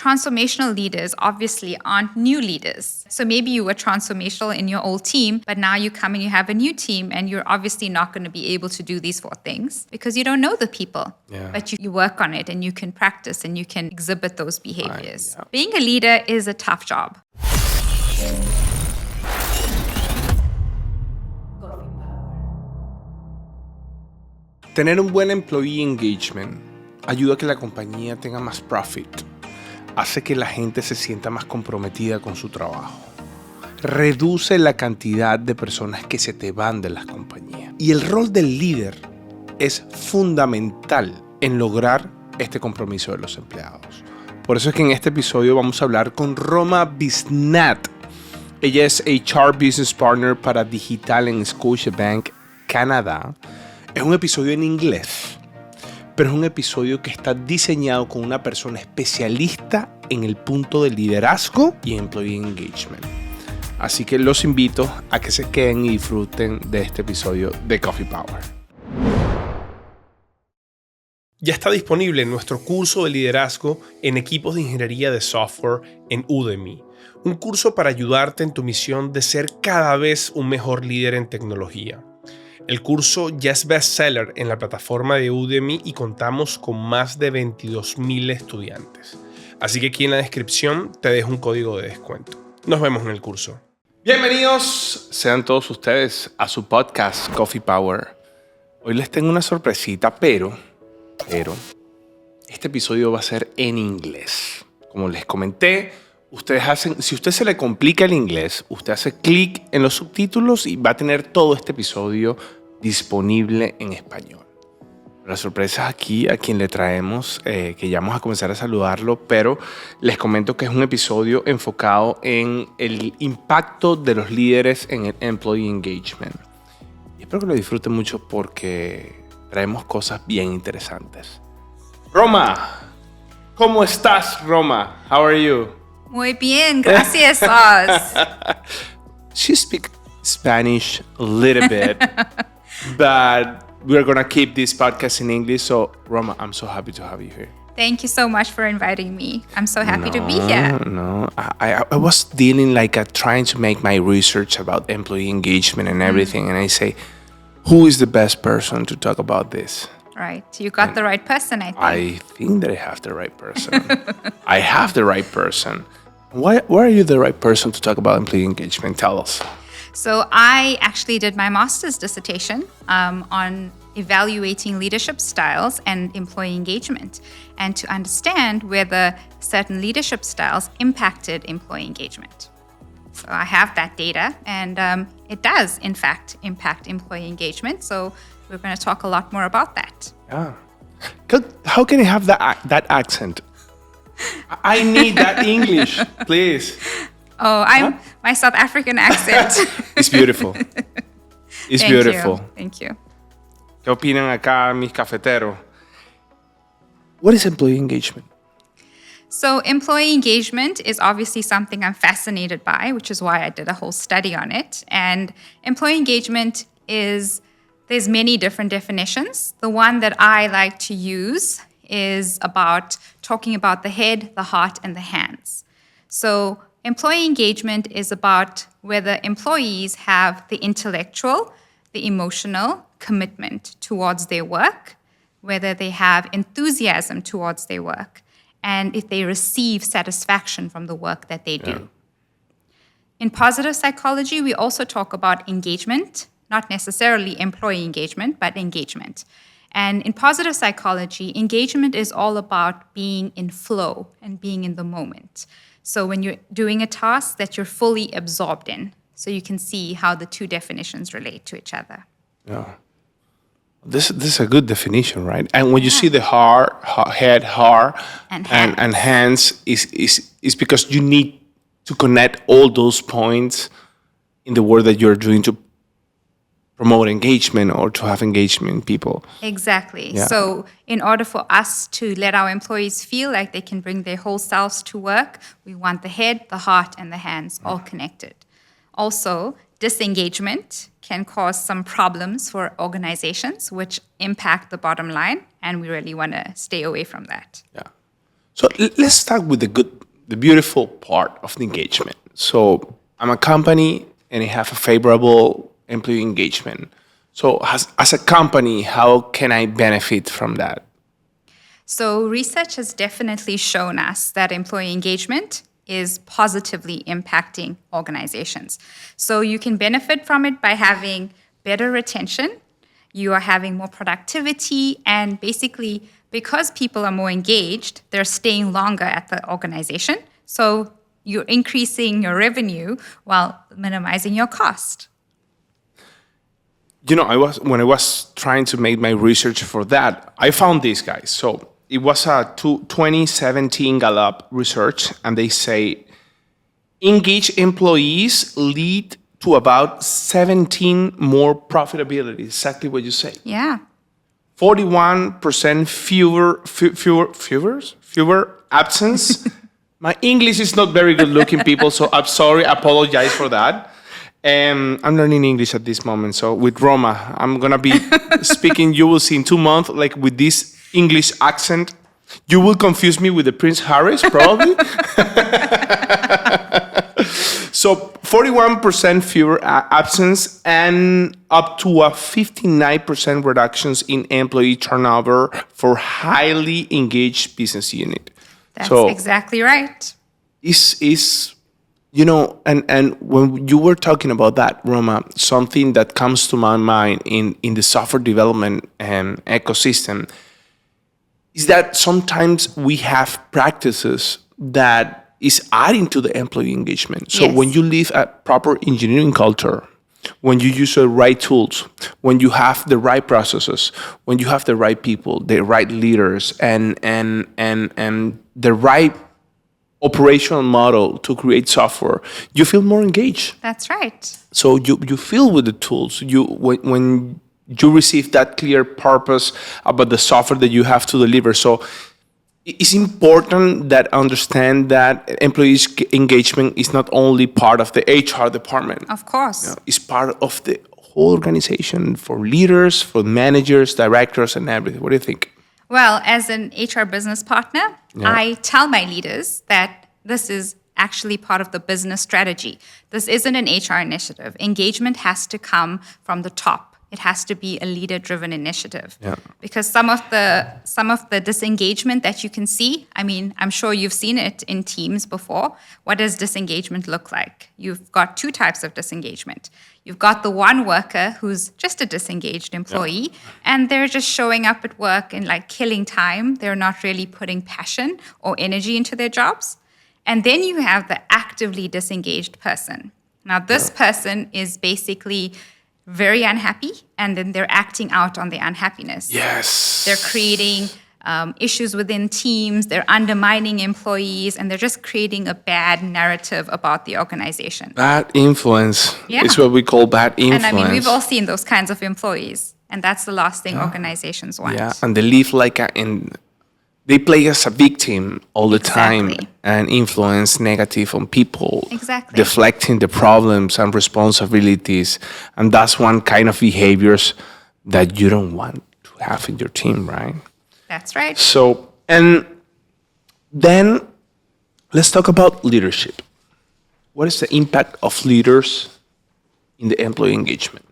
transformational leaders obviously aren't new leaders. So maybe you were transformational in your old team, but now you come and you have a new team and you're obviously not going to be able to do these 4 things because you don't know the people. Yeah. But you work on it and you can practice and you can exhibit those behaviors. Yeah. Being a leader is a tough job. Tener un buen employee engagement ayuda a que la compañía tenga más profit, hace que la gente se sienta más comprometida con su trabajo, reduce la cantidad de personas que se te van de las compañías. Y el rol del líder es fundamental en lograr este compromiso de los empleados. Por eso es que en este episodio vamos a hablar con Roma Bisnath. Ella es HR Business Partner para Digital en Scotiabank, Canadá. Es un episodio en inglés, pero es un episodio que está diseñado con una persona especialista en el punto de liderazgo y employee engagement. Así que los invito a que se queden y disfruten de este episodio de Coffee Power. Ya está disponible nuestro curso de liderazgo en equipos de ingeniería de software en Udemy. Un curso para ayudarte en tu misión de ser cada vez un mejor líder en tecnología. El curso ya es bestseller en la plataforma de Udemy y contamos con más de 22,000 estudiantes. Así que aquí en la descripción te dejo un código de descuento. Nos vemos en el curso. Bienvenidos sean todos ustedes a su podcast Coffee Power. Hoy les tengo una sorpresita, pero este episodio va a ser en inglés. Como les comenté, si usted se le complica el inglés, usted hace clic en los subtítulos y va a tener todo este episodio disponible en español. La sorpresa aquí a quien le traemos, que ya vamos a comenzar a saludarlo, pero les comento que es un episodio enfocado en el impacto de los líderes en el employee engagement. Y espero que lo disfruten mucho porque traemos cosas bien interesantes. Roma, ¿cómo estás, Roma? How are you? Muy bien, gracias, Oz. She speaks Spanish a little bit, but we're going to keep this podcast in English. So, Roma, I'm so happy to have you here. Thank you so much for inviting me. I'm so happy to be here. I was dealing trying to make my research about employee engagement and everything, and I say, who is the best person to talk about this? Right. You got the right person, I think. I think that I have the right person. I have the right person. Why are you the right person to talk about employee engagement? Tell us. So I actually did my master's dissertation on evaluating leadership styles and employee engagement, and to understand whether certain leadership styles impacted employee engagement. So I have that data, and it does, in fact, impact employee engagement. So we're going to talk a lot more about that. Yeah. How can I have that accent? I need that English, please. Oh, my South African accent. It's beautiful. It's beautiful. Thank you. ¿Qué opinan acá mis cafeteros? What is employee engagement? So employee engagement is obviously something I'm fascinated by, which is why I did a whole study on it. And employee engagement there's many different definitions. The one that I like to use is about talking about the head, the heart, and the hands. So employee engagement is about whether employees have the intellectual, the emotional commitment towards their work, whether they have enthusiasm towards their work, and if they receive satisfaction from the work that they do. Yeah. In positive psychology, we also talk about engagement, not necessarily employee engagement, but engagement. And in positive psychology, engagement is all about being in flow and being in the moment. So when you're doing a task that you're fully absorbed in, so you can see how the two definitions relate to each other. Yeah. This is a good definition, right? And when you see the head, heart, and hands is because you need to connect all those points in the work that you're doing to promote engagement or to have engagement in people. Exactly. Yeah. So in order for us to let our employees feel like they can bring their whole selves to work, we want the head, the heart, and the hands all connected. Also, disengagement can cause some problems for organizations, which impact the bottom line, and we really want to stay away from that. Yeah. So let's start with the beautiful part of the engagement. So I'm a company and I have a favorable employee engagement. So as a company, how can I benefit from that? So research has definitely shown us that employee engagement is positively impacting organizations. So you can benefit from it by having better retention. You are having more productivity, and basically, because people are more engaged, they're staying longer at the organization. So you're increasing your revenue while minimizing your cost. When I was trying to make my research for that, I found these guys. So it was a 2017 Gallup research, and they say engaged employees lead to about 17 more profitability. Exactly what you say. Yeah. 41% fewer absence. My English is not very good looking, people, so I'm sorry, apologize for that. I'm learning English at this moment, so with Roma, I'm gonna be speaking, you will see in 2 months, like with this English accent. You will confuse me with the Prince Harris, probably. So 41% fewer absence and up to a 59% reductions in employee turnover for highly engaged business unit. That's exactly right. And when you were talking about that, Roma, something that comes to my mind in the software development ecosystem is that sometimes we have practices that is adding to the employee engagement. So Yes. when you live a proper engineering culture, when you use the right tools, when you have the right processes, when you have the right people, the right leaders, and the right operational model to create software, you feel more engaged. That's right. So you feel with the tools. When you receive that clear purpose about the software that you have to deliver. So it's important that understand that employees engagement is not only part of the HR department. Of course. It's part of the whole organization for leaders, for managers, directors, and everything. What do you think? Well, as an HR business partner, I tell my leaders that this is actually part of the business strategy. This isn't an HR initiative. Engagement has to come from the top. It has to be a leader-driven initiative. Yeah. Because some of the disengagement that you can see, I mean, I'm sure you've seen it in teams before. What does disengagement look like? You've got two types of disengagement. You've got the one worker who's just a disengaged employee, and they're just showing up at work and like killing time. They're not really putting passion or energy into their jobs. And then you have the actively disengaged person. Now, this person is basically very unhappy, and then they're acting out on their unhappiness. Yes. They're creating issues within teams, they're undermining employees, and they're just creating a bad narrative about the organization. Bad influence. Yeah. It's what we call bad influence. And I mean, we've all seen those kinds of employees, and that's the last thing organizations want. Yeah, and they live like they play as a victim all the time Exactly. and influence negative on people. Exactly. Deflecting the problems and responsibilities. And that's one kind of behaviors that you don't want to have in your team, right? That's right. So, and then let's talk about leadership. What is the impact of leaders in the employee engagement?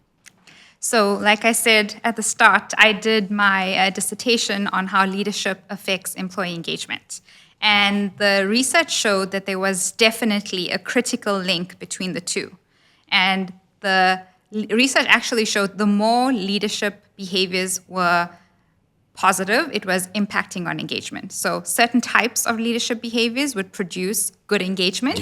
So, like I said at the start, I did my dissertation on how leadership affects employee engagement. And the research showed that there was definitely a critical link between the two. And the research actually showed the more leadership behaviors were positive, it was impacting on engagement. So certain types of leadership behaviors would produce good engagement,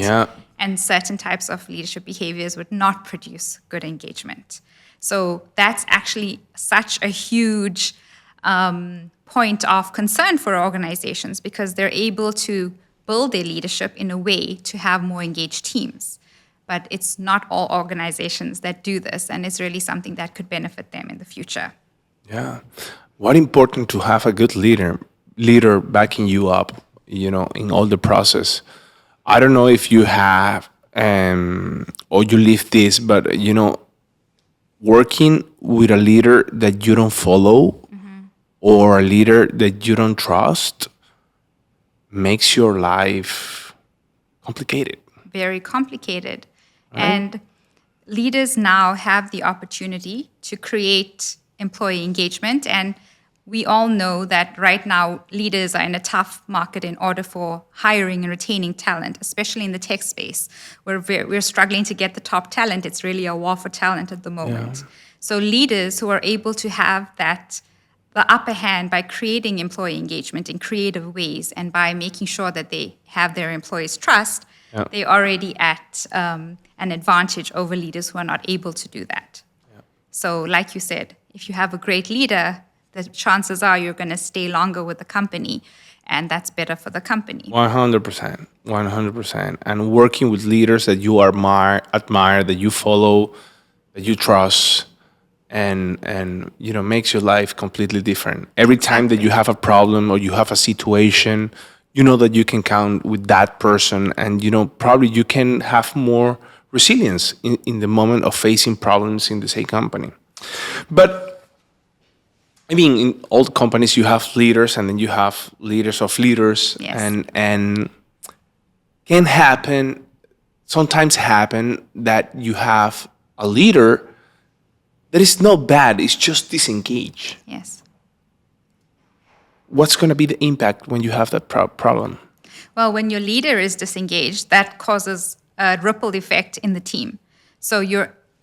and certain types of leadership behaviors would not produce good engagement. So that's actually such a huge point of concern for organizations, because they're able to build their leadership in a way to have more engaged teams. But it's not all organizations that do this, and it's really something that could benefit them in the future. Yeah. What important to have a good leader backing you up, in all the process. I don't know if you have or you live this, but working with a leader that you don't follow or a leader that you don't trust, makes your life complicated. Very complicated. Right. And leaders now have the opportunity to create employee engagement. And we all know that right now leaders are in a tough market in order for hiring and retaining talent, especially in the tech space, where we're struggling to get the top talent. It's really a war for talent at the moment. Yeah. So leaders who are able to have the upper hand by creating employee engagement in creative ways and by making sure that they have their employees' trust, they're already at an advantage over leaders who are not able to do that. Yeah. So like you said, if you have a great leader, the chances are you're going to stay longer with the company, and that's better for the company. 100%, 100%. And working with leaders that you admire, that you follow, that you trust, and makes your life completely different. Every time that you have a problem or you have a situation, you know that you can count with that person, and probably you can have more resilience in the moment of facing problems in the same company. But I mean, in all companies, you have leaders, and then you have leaders of leaders, yes. and sometimes happen that you have a leader that is not bad, it's just disengaged. Yes. What's going to be the impact when you have that problem? Well, when your leader is disengaged, that causes a ripple effect in the team. So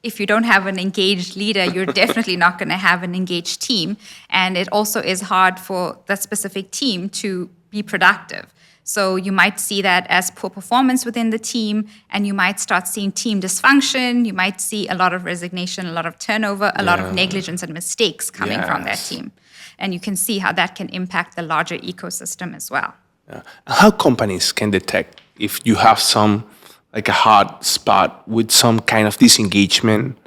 if you don't have an engaged leader, you're definitely not going to have an engaged team. And it also is hard for that specific team to be productive. So you might see that as poor performance within the team, and you might start seeing team dysfunction. You might see a lot of resignation, a lot of turnover, a lot of negligence and mistakes coming from that team. And you can see how that can impact the larger ecosystem as well. Yeah. How companies can detect if you have like a hot spot with some kind of disengagement?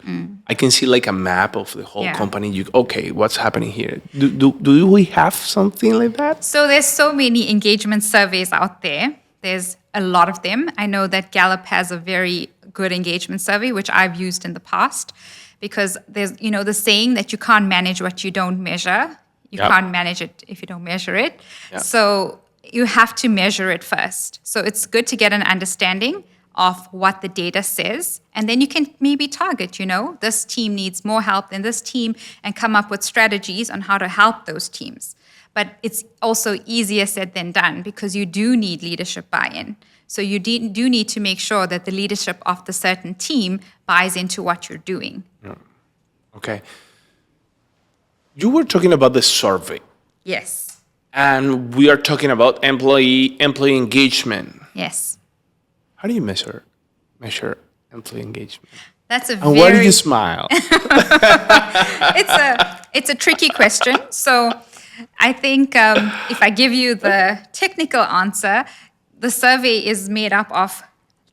I can see like a map of the whole company. Okay, what's happening here? Do we have something like that? So there's so many engagement surveys out there. There's a lot of them. I know that Gallup has a very good engagement survey, which I've used in the past, because there's, the saying that you can't manage what you don't measure. You can't manage it if you don't measure it. Yep. So you have to measure it first. So it's good to get an understanding of what the data says, and then you can maybe target, this team needs more help than this team, and come up with strategies on how to help those teams. But it's also easier said than done, because you do need leadership buy-in. So you do need to make sure that the leadership of the certain team buys into what you're doing. Yeah. Okay. You were talking about the survey. Yes. And we are talking about employee engagement. Yes. How do you measure employee engagement? And why do you smile? It's a tricky question. So I think if I give you the technical answer, the survey is made up of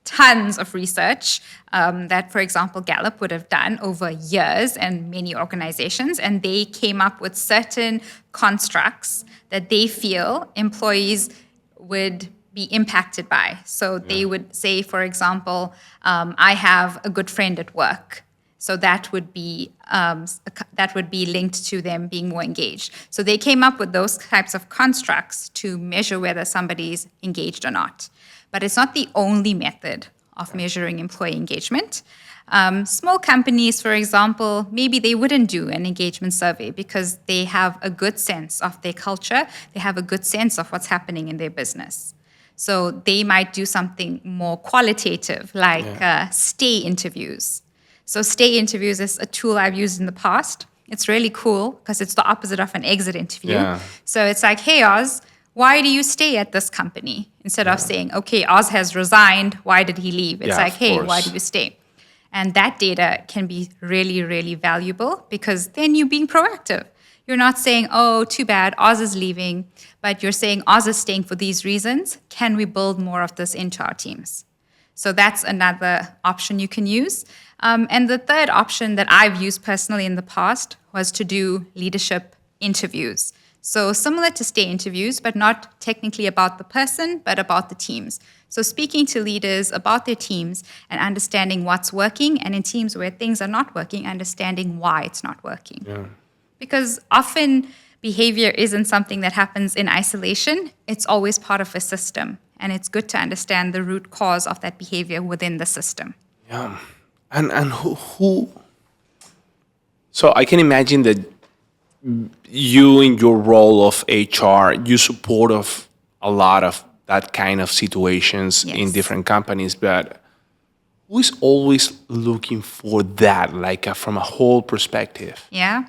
tons of research that, for example, Gallup would have done over years and many organizations, and they came up with certain constructs that they feel employees would be impacted by. So they would say, for example, I have a good friend at work. So that would be linked to them being more engaged. So they came up with those types of constructs to measure whether somebody's engaged or not. But it's not the only method of measuring employee engagement. Small companies, for example, maybe they wouldn't do an engagement survey because they have a good sense of their culture. They have a good sense of what's happening in their business. So they might do something more qualitative, like stay interviews. So stay interviews is a tool I've used in the past. It's really cool because it's the opposite of an exit interview. Yeah. So it's like, hey, Oz, why do you stay at this company? Instead of saying, okay, Oz has resigned, why did he leave? It's like, hey, why do you stay? And that data can be really, really valuable because then you're being proactive. You're not saying, oh, too bad, Oz is leaving, but you're saying Oz is staying for these reasons. Can we build more of this into our teams? So that's another option you can use. And the third option that I've used personally in the past was to do leadership interviews. So similar to stay interviews, but not technically about the person, but about the teams. So speaking to leaders about their teams and understanding what's working, and in teams where things are not working, understanding why it's not working. Yeah. Because often behavior isn't something that happens in isolation. It's always part of a system. And it's good to understand the root cause of that behavior within the system. Yeah. And who so I can imagine that you in your role of HR, you support of a lot of that kind of situations in different companies, but who is always looking for that, like from a whole perspective? Yeah.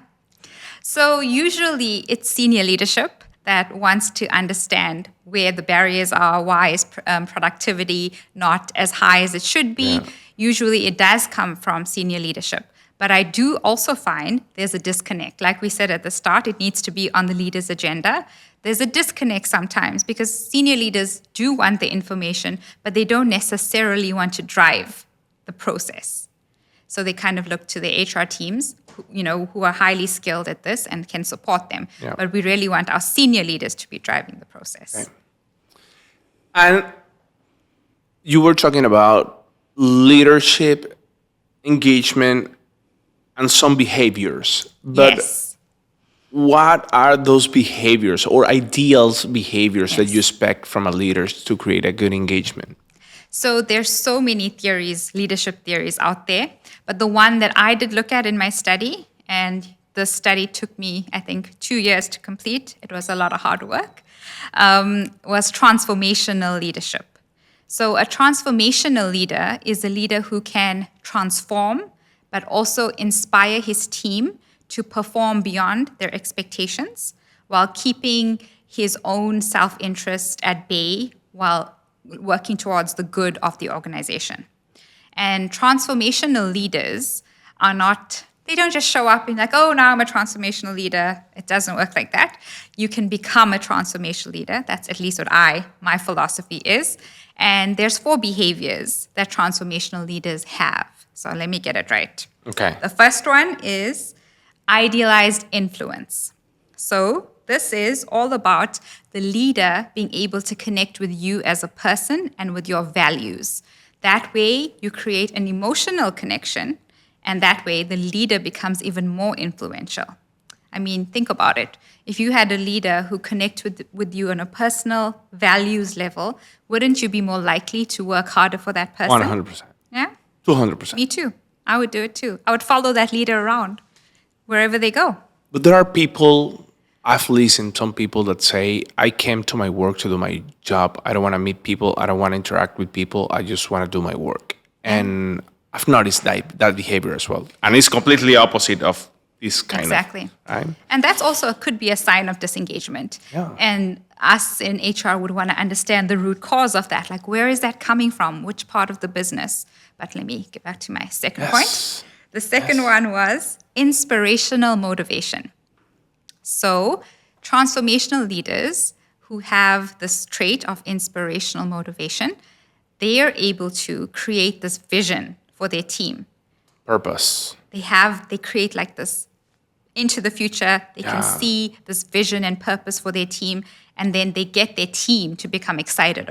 So usually it's senior leadership that wants to understand where the barriers are, why is productivity not as high as it should be. Yeah. Usually it does come from senior leadership. But I do also find there's a disconnect. Like we said at the start, it needs to be on the leader's agenda. There's a disconnect sometimes because senior leaders do want the information, but they don't necessarily want to drive the process. So they kind of look to the HR teams, who are highly skilled at this and can support them. Yeah. But we really want our senior leaders to be driving the process. Okay. And you were talking about leadership, engagement, and some behaviors. But yes. What are those behaviors or ideal behaviors that you expect from a leader to create a good engagement? So there's so many theories, leadership theories out there. But the one that I did look at in my study, and the study took me, I think, 2 years to complete. It was a lot of hard work, was transformational leadership. So a transformational leader is a leader who can transform, but also inspire his team to perform beyond their expectations while keeping his own self-interest at bay while working towards the good of the organization. And transformational leaders they don't just show up and like, oh, now I'm a transformational leader. It doesn't work like that. You can become a transformational leader. That's at least what my philosophy is. And there's 4 behaviors that transformational leaders have. So let me get it right. Okay. The first one is idealized influence. So this is all about the leader being able to connect with you as a person and with your values. That way, you create an emotional connection, and that way, the leader becomes even more influential. I mean, think about it. If you had a leader who connected with you on a personal values level, wouldn't you be more likely to work harder for that person? 100%. Yeah? 200%. Me too. I would do it too. I would follow that leader around wherever they go. But there are people, I've listened to some people that say, I came to my work to do my job. I don't want to meet people. I don't want to interact with people. I just want to do my work. And I've noticed that behavior as well. And it's completely opposite of this kind exactly. of... Right? And that's also could be a sign of disengagement. Yeah. And us in HR would want to understand the root cause of that. Like, where is that coming from? Which part of the business? But let me get back to my second point. The second one was inspirational motivation. So transformational leaders who have this trait of inspirational motivation, they are able to create this vision for their team. Purpose. They create like this into the future. They can see this vision and purpose for their team, and then they get their team to become excited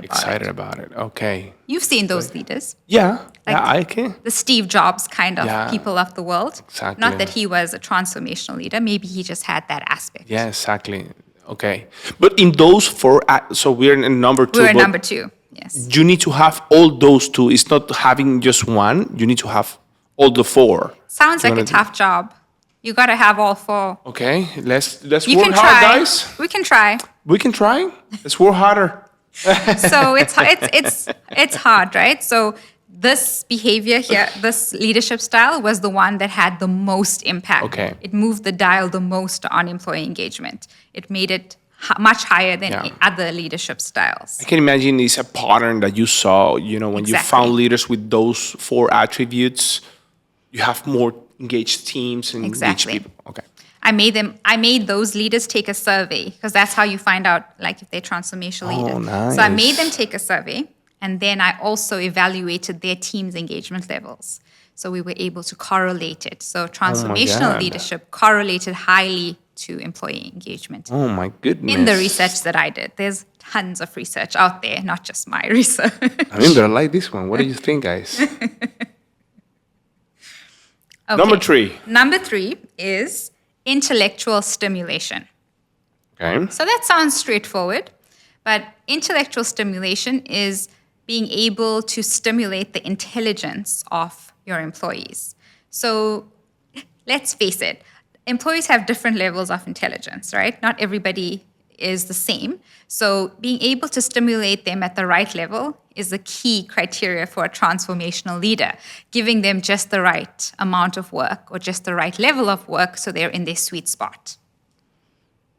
about it. Okay. You've seen those leaders. Yeah. I can. The Steve Jobs kind of people of the world. Exactly. Not that he was a transformational leader. Maybe he just had that aspect. Yeah, exactly. Okay. But in those 4, so we're in number 2. We're in number 2, yes. You need to have all those 2. It's not having just one. You need to have all the 4. Sounds like a tough job. You got to have all 4. Okay, let's work hard, guys. We can try. We can try. Let's work harder. So it's hard, right? So this behavior here, this leadership style was the one that had the most impact. Okay. It moved the dial the most on employee engagement. It made it much higher than other leadership styles. I can imagine it's a pattern that you saw, when you found leaders with those 4 attributes, you have more engaged teams and engaged people. Okay. I made those leaders take a survey because that's how you find out like if they're transformational leaders. Nice. So I made them take a survey, and then I also evaluated their team's engagement levels. So we were able to correlate it. So transformational leadership correlated highly to employee engagement. Oh my goodness. In the research that I did. There's tons of research out there, not just my research. I mean, I like this one. What do you think, guys? Okay. Number 3. Number 3 is intellectual stimulation. Okay. So that sounds straightforward, but intellectual stimulation is being able to stimulate the intelligence of your employees. So let's face it, employees have different levels of intelligence, right? Not everybody is the same. So being able to stimulate them at the right level is the key criteria for a transformational leader, giving them just the right amount of work or just the right level of work so they're in their sweet spot.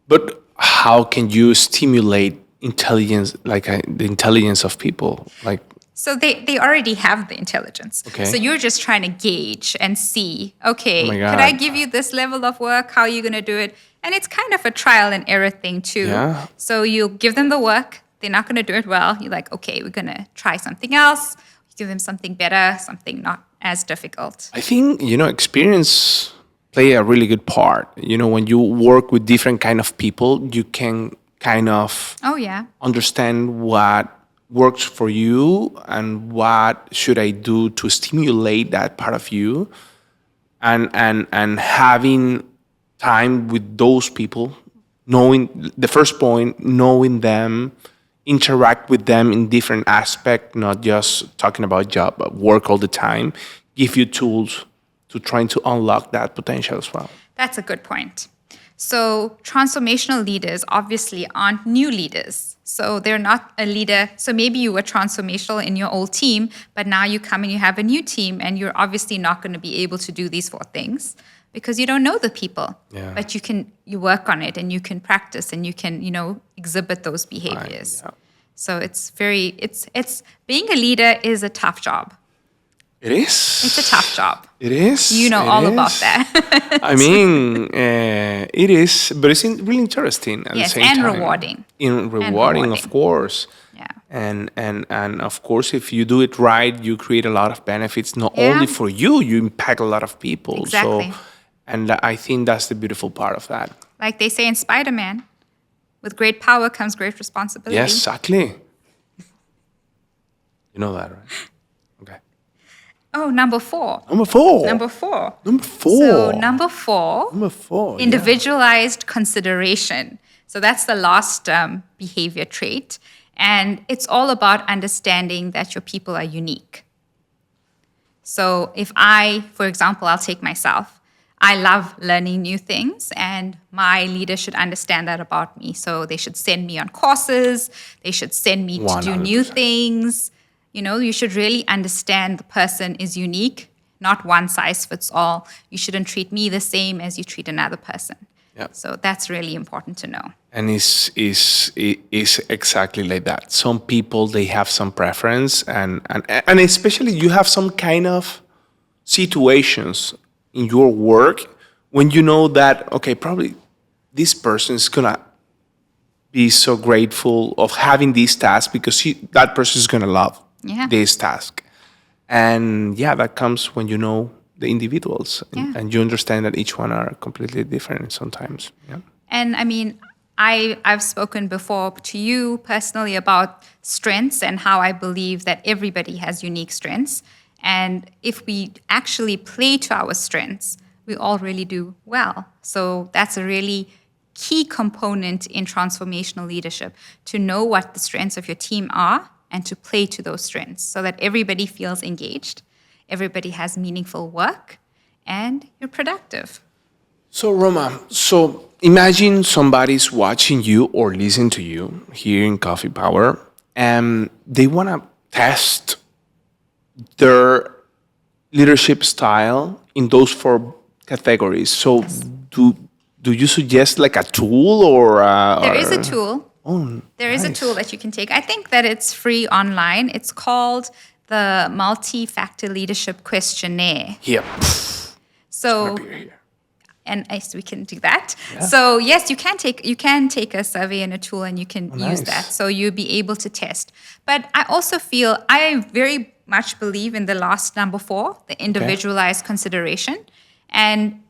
But how can you stimulate intelligence, like the intelligence of people? Like, So they already have the intelligence. Okay. So you're just trying to gauge and see, okay, Oh my could I God. give you this level of work? How are you going to do it? And it's kind of a trial and error thing too. Yeah. So you give them the work. They're not going to do it well. You're like, okay, we're going to try something else. You give them something better, something not as difficult. I think, experience play a really good part. When you work with different kind of people, you can kind of Oh, yeah. understand what works for you and what should I do to stimulate that part of you, and having time with those people, knowing the first point, knowing them, interact with them in different aspects, not just talking about job, but work all the time, give you tools to trying to unlock that potential as well. That's a good point. So transformational leaders obviously aren't new leaders. So they're not a leader. So maybe you were transformational in your old team, but now you come and you have a new team and you're obviously not going to be able to do these 4 things because you don't know the people. Yeah. But you work on it and you can practice and you can, exhibit those behaviors. Yeah. So it's being a leader is a tough job. It is. It's a tough job. It is. You know It all is. about that. I mean, it is, but it's really interesting at Yes, the same and time. rewarding. Rewarding, of course. Yeah. And of course, if you do it right, you create a lot of benefits, not Yeah. only for you, you impact a lot of people. Exactly. So, and I think that's the beautiful part of that. Like they say in Spider-Man, with great power comes great responsibility. Yes, exactly. You know that, right? Okay. Oh, number 4. Number 4. Number 4. Number 4. So number 4, Number 4. individualized consideration. So that's the last behavior trait. And it's all about understanding that your people are unique. So if for example, I'll take myself. I love learning new things, and my leader should understand that about me. So they should send me on courses. They should send me to do new 100%. things. You should really understand the person is unique, not one size fits all. You shouldn't treat me the same as you treat another person. Yeah. So that's really important to know. And it's exactly like that. Some people, they have some preference, and especially you have some kind of situations in your work when you know that, okay, probably this person is gonna be so grateful of having this task because that person is gonna love this task. And yeah, that comes when you know the individuals and you understand that each one are completely different sometimes. Yeah. And I mean, I've spoken before to you personally about strengths and how I believe that everybody has unique strengths. And if we actually play to our strengths, we all really do well. So that's a really key component in transformational leadership, to know what the strengths of your team are and to play to those strengths so that everybody feels engaged, everybody has meaningful work, and you're productive. So Roma, imagine somebody's watching you or listening to you here in Coffee Power, and they want to test their leadership style in those 4 categories. So do you suggest like a tool or? There is a tool. Oh, There is a nice. tool that you can take. I think that it's free online. It's called the Multi-Factor Leadership Questionnaire. Here. So, Here. and we can do that. So yes, you can take a survey and a tool, and you can use nice. that. So you'll be able to test. But I also feel I very much believe in the last number 4, the individualized consideration, and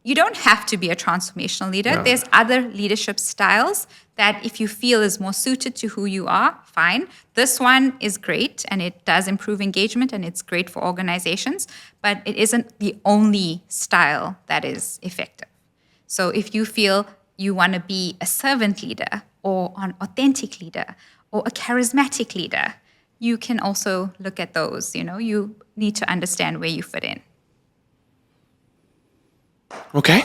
you don't have to be a transformational leader. No. There's other leadership styles that if you feel is more suited to who you are, fine. This one is great, and it does improve engagement, and it's great for organizations, but it isn't the only style that is effective. So if you feel you want to be a servant leader or an authentic leader or a charismatic leader, you can also look at those. You need to understand where you fit in. Okay.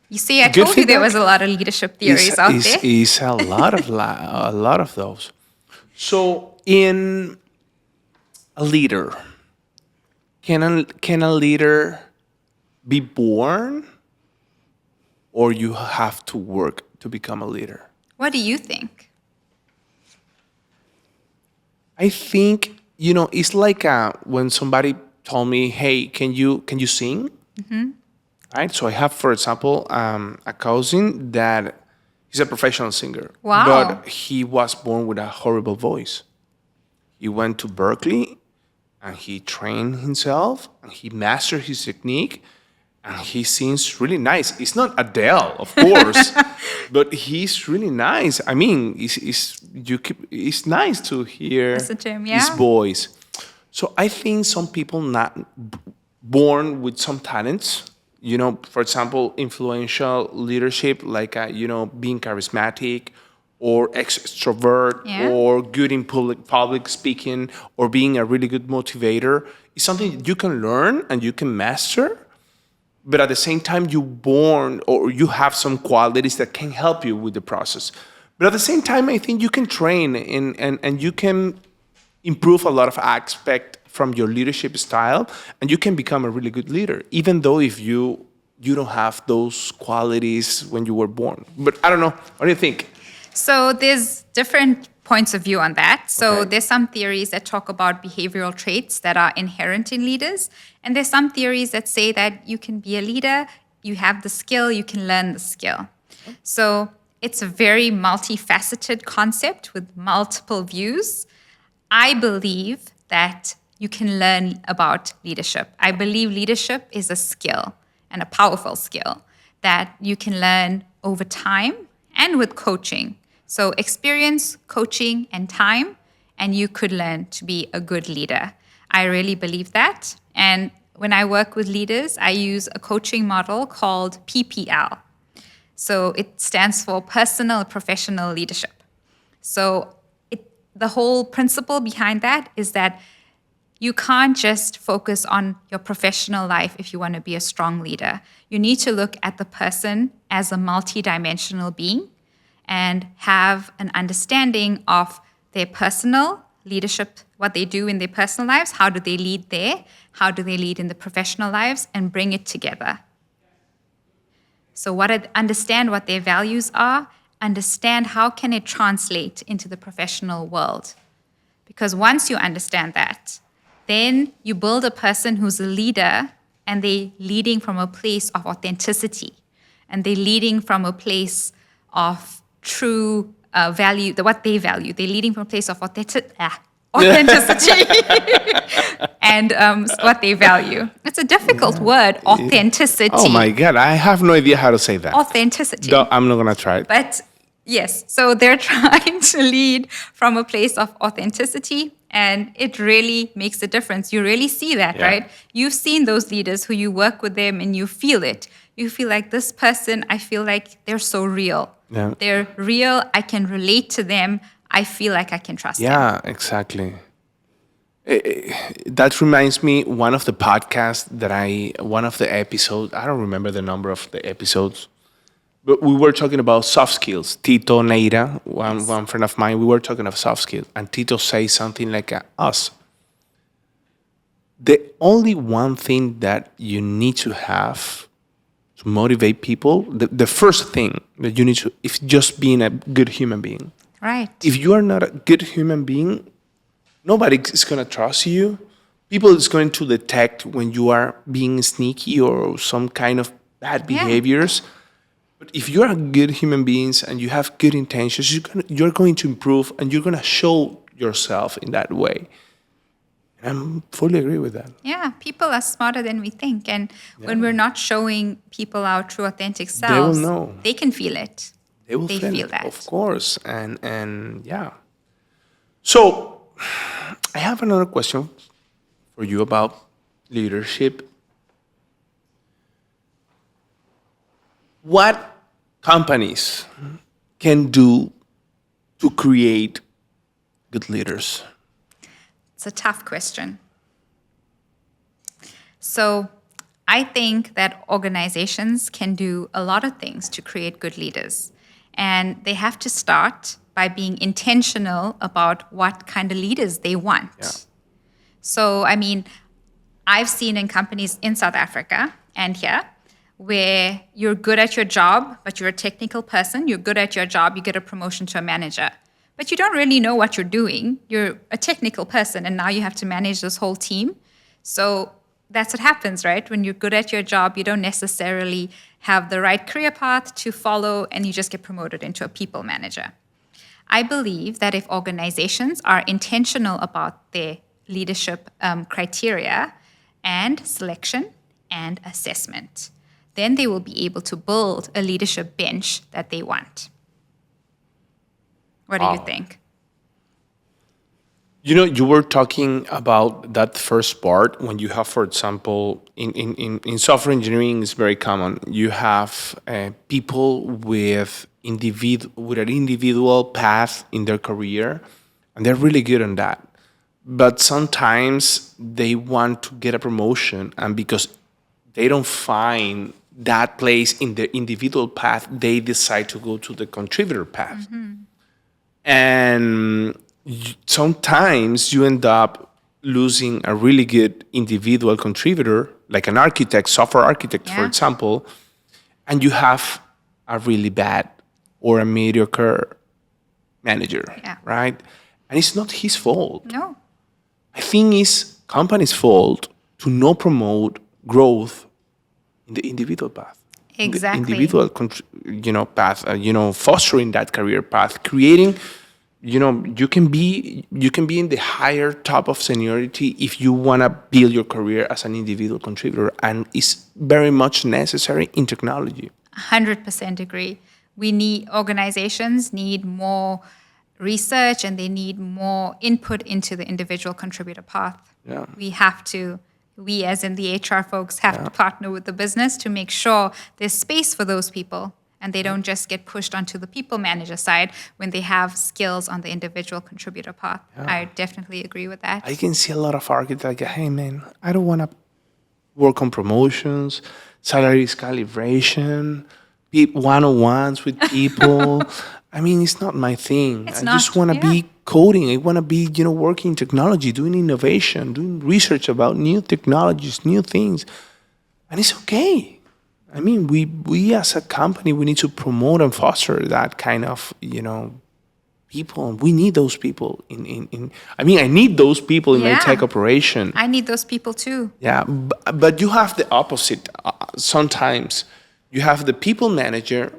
You see, I Good told you there feedback. was a lot of leadership theories out there. Is a lot of a lot of those. So, in a leader, can a leader be born, or you have to work to become a leader? What do you think? I think it's like when somebody told me, "Hey, can you sing?" Right. So I have, for example, a cousin that he's a professional singer, Wow. but he was born with a horrible voice. He went to Berkeley and he trained himself and he mastered his technique and he sings really nice. It's not Adele, of course, but he's really nice. I mean, it's nice to hear Listen to him, his yeah. voice. So I think some people not born with some talents, for example, influential leadership, like, being charismatic or extrovert, Yeah. or good in public speaking, or being a really good motivator. It's something you can learn and you can master. But at the same time, you're born or you have some qualities that can help you with the process. But at the same time, I think you can train and you can improve a lot of aspect from your leadership style, and you can become a really good leader, even though if you don't have those qualities when you were born. But I don't know. What do you think? So there's different points of view on that. So Okay. there's some theories that talk about behavioral traits that are inherent in leaders. And there's some theories that say that you can be a leader, you have the skill, you can learn the skill. So it's a very multifaceted concept with multiple views. I believe that you can learn about leadership. I believe leadership is a skill and a powerful skill that you can learn over time and with coaching. So experience, coaching, and time, and you could learn to be a good leader. I really believe that. And when I work with leaders, I use a coaching model called PPL. So it stands for Personal Professional Leadership. So the whole principle behind that is that you can't just focus on your professional life if you want to be a strong leader. You need to look at the person as a multidimensional being and have an understanding of their personal leadership, what they do in their personal lives, how do they lead there, how do they lead in the professional lives, and bring it together. So understand what their values are, understand how can it translate into the professional world. Because once you understand that, then you build a person who's a leader and they're leading from a place of authenticity and they're leading from a place of true value, what they value. They're leading from a place of authenticity and what they value. It's a difficult word, authenticity. Oh my God, I have no idea how to say that. Authenticity. No, I'm not gonna try it. But yes, so they're trying to lead from a place of authenticity, and it really makes a difference. You really see that, Yeah. right? You've seen those leaders who you work with them and you feel it. You feel like this person, I feel like they're so real. Yeah. They're real. I can relate to them. I feel like I can trust them. Yeah, exactly. That reminds me one of the podcasts one of the episodes, I don't remember the number of the episodes, but we were talking about soft skills. Tito Neira, one friend of mine, we were talking of soft skills, and Tito says something like us. The only one thing that you need to have to motivate people, the first thing that you need to, is just being a good human being. Right. If you are not a good human being, nobody is going to trust you. People is going to detect when you are being sneaky or some kind of bad behaviors. But if you are good human beings and you have good intentions, you're going to improve and you're going to show yourself in that way. And I fully agree with that. Yeah, people are smarter than we think. And when we're not showing people our true authentic They will selves, know. they can feel it. They will feel it, that. of course. And yeah. So I have another question for you about leadership. What companies can do to create good leaders? It's a tough question. So I think that organizations can do a lot of things to create good leaders. And they have to start by being intentional about what kind of leaders they want. Yeah. So, I mean, I've seen in companies in South Africa and here where you're good at your job, but you're a technical person. You're good at your job, you get a promotion to a manager. But you don't really know what you're doing. You're a technical person, and now you have to manage this whole team. So that's what happens, right? When you're good at your job, you don't necessarily have the right career path to follow, and you just get promoted into a people manager. I believe that if organizations are intentional about their leadership criteria and selection and assessment, then they will be able to build a leadership bench that they want. What do you think? You know, you were talking about that first part when you have, for example, in software engineering, it's very common. You have people with an individual path in their career, and they're really good on that. But sometimes they want to get a promotion, and because they don't find that place in their individual path, they decide to go to the contributor path. Mm-hmm. And sometimes you end up losing a really good individual contributor, like an architect, software architect, for example, and you have a really bad or a mediocre manager, right? And it's not his fault. No. I think it's company's fault to not promote growth in the individual path. Exactly. The individual, path, fostering that career path, creating, you can be in the higher top of seniority if you want to build your career as an individual contributor, and it's very much necessary in technology. 100% agree. Organizations need more research, and they need more input into the individual contributor path. Yeah. We as in the HR folks have to partner with the business to make sure there's space for those people, and they don't just get pushed onto the people manager side when they have skills on the individual contributor path. I definitely agree with that. I can see a lot of architects like, hey man, I don't want to work on promotions, salary calibration, one-on-ones with people. I mean, it's not my thing. I just want to be coding. I want to be, working in technology, doing innovation, doing research about new technologies, new things. And it's okay. I mean, we as a company, we need to promote and foster that kind of, people. And we need those people I need those people in my tech operation. I need those people too. Yeah, but you have the opposite. Sometimes you have the people manager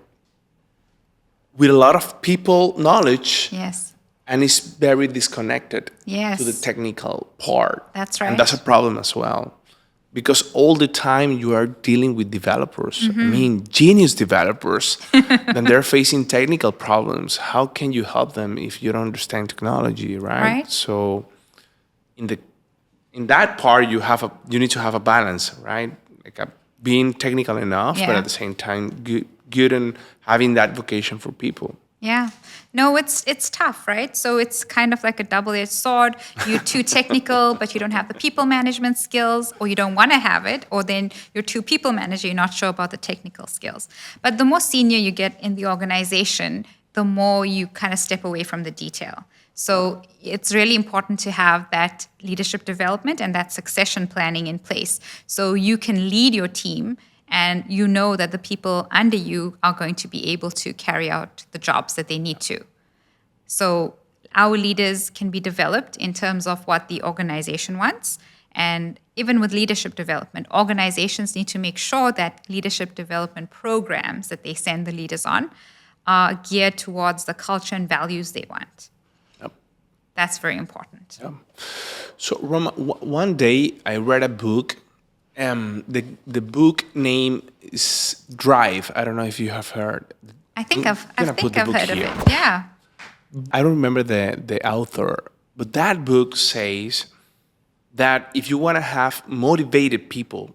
with a lot of people knowledge. Yes. And it's very disconnected to the technical part. That's right. And that's a problem as well. Because all the time you are dealing with developers. Mm-hmm. Genius developers. Then they're facing technical problems. How can you help them if you don't understand technology, right? So in that part you need to have a balance, right? Like being technical enough, but at the same time good and having that vocation for people. Yeah. No, it's tough, right? So it's kind of like a double-edged sword. You're too technical, but you don't have the people management skills, or you don't want to have it, or then you're too people manager, you're not sure about the technical skills. But the more senior you get in the organization, the more you kind of step away from the detail. So it's really important to have that leadership development and that succession planning in place, so you can lead your team and you know that the people under you are going to be able to carry out the jobs that they need to. So our leaders can be developed in terms of what the organization wants. And even with leadership development, organizations need to make sure that leadership development programs that they send the leaders on are geared towards the culture and values they want. Yep. That's very important. Yep. So Roma, one day I read a book. The book name is Drive. I don't know if you have heard. I think I've heard of it. Yeah. I don't remember the author, but that book says that if you want to have motivated people,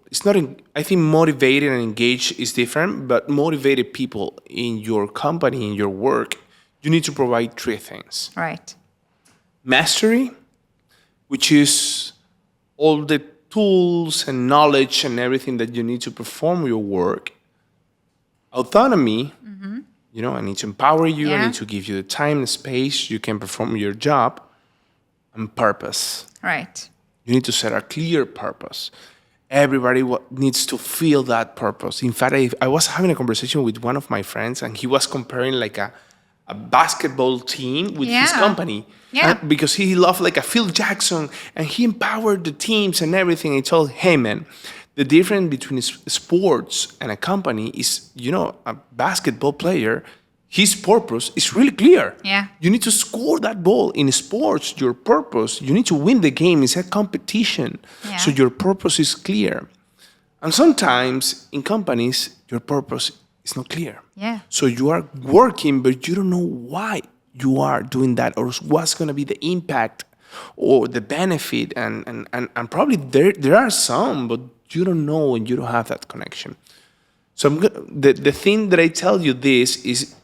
I think motivated and engaged is different, but motivated people in your company, in your work, you need to provide three things. Right. Mastery, which is all the tools and knowledge and everything that you need to perform your work. Autonomy, I need to empower you, I need to give you the time and space you can perform your job. And purpose. Right. You need to set a clear purpose. Everybody needs to feel that purpose. In fact, I was having a conversation with one of my friends, and he was comparing like a basketball team with his company. Yeah. Because he loved like a Phil Jackson, and he empowered the teams and everything. He told, hey, man, the difference between sports and a company is, a basketball player, his purpose is really clear. Yeah. You need to score that ball. In sports, your purpose, you need to win the game. It's a competition. Yeah. So your purpose is clear. And sometimes in companies, your purpose is not clear. Yeah. So you are working, but you don't know why you are doing that or what's going to be the impact or the benefit. And probably there are some, but you don't know and you don't have that connection. So the thing that I tell you this is,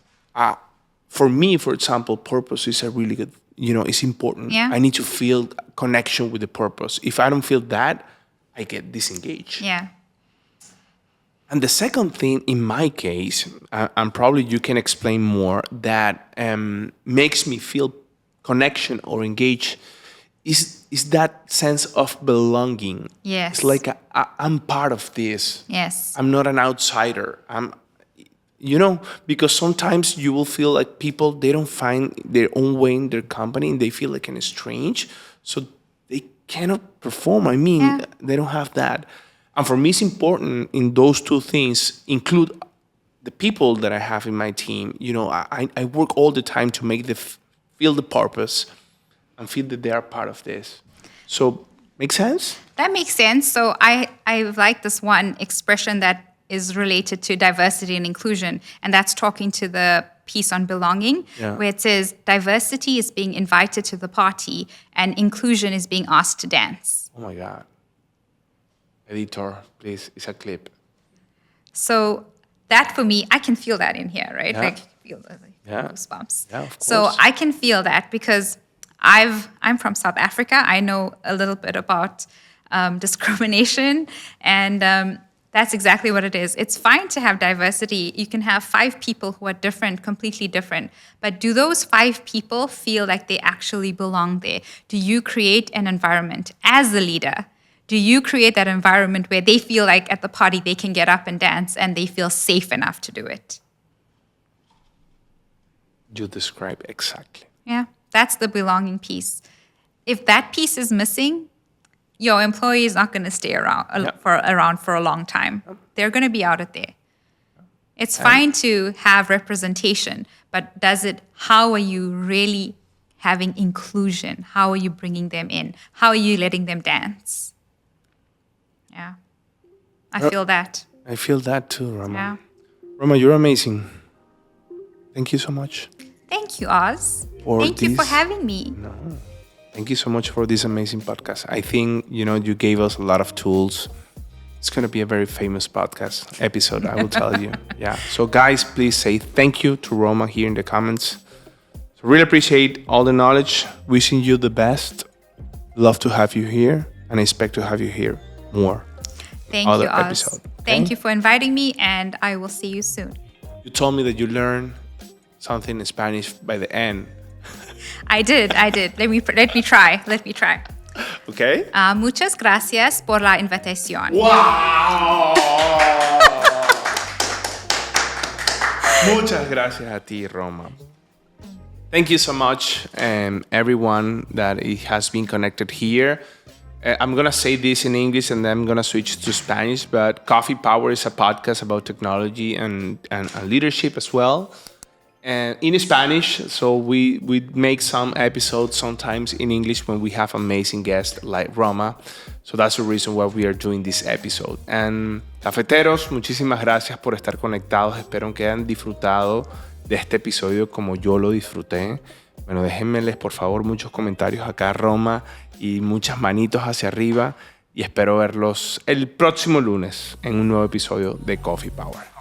for me, for example, purpose is a really good, it's important. Yeah. I need to feel connection with the purpose. If I don't feel that, I get disengaged. Yeah. And the second thing, in my case, and probably you can explain more, that makes me feel connection or engaged is that sense of belonging. Yes. It's like I'm part of this. Yes. I'm not an outsider. Because sometimes you will feel like people, they don't find their own way in their company and they feel like kind of strange. So they cannot perform. They don't have that. And for me, it's important in those two things, include the people that I have in my team. I work all the time to make them feel the purpose and feel that they are part of this. So, make sense? That makes sense. So I like this one expression that is related to diversity and inclusion, and that's talking to the piece on belonging, where it says diversity is being invited to the party and inclusion is being asked to dance. Oh my God. Editor, please, it's a clip. So that for me, I can feel that in here, right? Yeah. Like feel the goosebumps. Yeah, of course. So I can feel that because I'm from South Africa. I know a little bit about discrimination, and that's exactly what it is. It's fine to have diversity. You can have 5 people who are different, completely different. But do those 5 people feel like they actually belong there? Do you create an environment as a leader? Do you create that environment where they feel like at the party they can get up and dance and they feel safe enough to do it? You describe exactly. Yeah, that's the belonging piece. If that piece is missing, your employee is not going to stay around for a long time. They're going to be out of there. It's fine to have representation, but how are you really having inclusion? How are you bringing them in? How are you letting them dance? Yeah, I feel that. I feel that too, Roma. Yeah. Roma, you're amazing. Thank you so much. Thank you, Oz. Thank you for having me. No. Thank you so much for this amazing podcast. I think, you gave us a lot of tools. It's going to be a very famous podcast episode, I will tell you. Yeah. So guys, please say thank you to Roma here in the comments. So really appreciate all the knowledge. Wishing you the best. Love to have you here and I expect to have you here more. Thank you, Oz. Thank you for inviting me and I will see you soon. You told me that you learned something in Spanish by the end. I did. Let me try. Okay. Muchas gracias por la invitación. Wow. Muchas gracias a ti, Roma. Thank you so much, everyone that has been connected here. I'm going to say this in English and then I'm going to switch to Spanish, but Coffee Power is a podcast about technology and leadership as well. And in Spanish, so we make some episodes sometimes in English when we have amazing guests like Roma. So that's the reason why we are doing this episode. And cafeteros, muchísimas gracias por estar conectados. Espero que hayan disfrutado de este episodio como yo lo disfruté. Bueno, déjenmeles por favor muchos comentarios acá. Roma y muchas manitos hacia arriba y espero verlos el próximo lunes en un nuevo episodio de Coffee Power.